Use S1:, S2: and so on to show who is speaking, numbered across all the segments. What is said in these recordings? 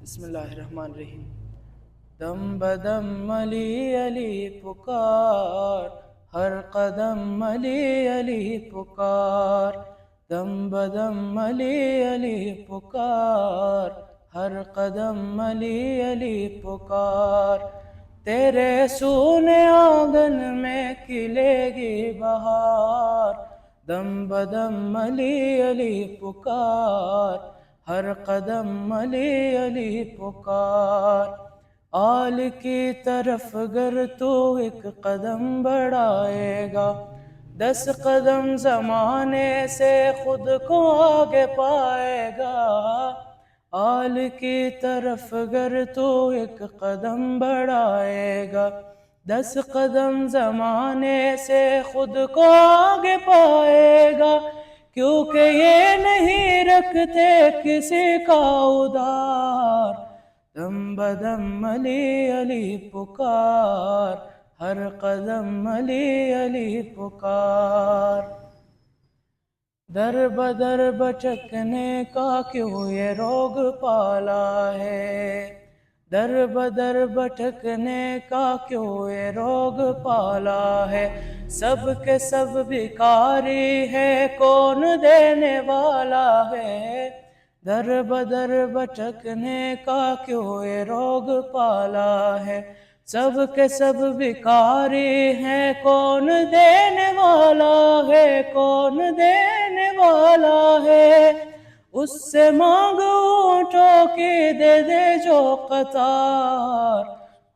S1: بسم اللہ الرحمن الرحیم۔ دم بدم علی علی پکار، ہر قدم علی علی پکار، دم بدم علی علی پکار، ہر قدم علی علی پکار، تیرے سونے آنگن میں کھلے گی بہار، دم بدم علی علی پکار، ہر قدم علی علی پکار، آل کی طرف گر تو ایک قدم بڑھائے گا، 10 قدم زمانے سے خود کو آگے پائے گا، آل کی طرف گر تو ایک قدم بڑھائے گا، 10 قدم زمانے سے خود کو آگے پائے گا، کیونکہ یہ نہیں رکھتے کسی کا ادھار، دم بدم علی علی پکار، ہر قدم علی علی پکار، در بدر بھٹکنے کا کیوں یہ روگ پالا ہے، در بدر بھٹکنے کا کیوں یہ روگ پالا ہے، سب کے سب بھکاری ہے کون دینے والا ہے، در بدر بھٹکنے کا کیوں یہ روگ پالا ہے، سب کے سب بھکاری ہیں کون دینے والا ہے، کون دینے والا ہے، اس سے مانگ اونٹوں کی دے دے جو قطار،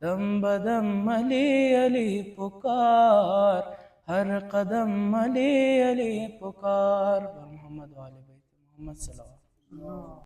S1: دم بدم علی علی پکار، ہر قدم علی علی پکار، محمد وآل بیت محمد صلی اللہ علیہ وسلم۔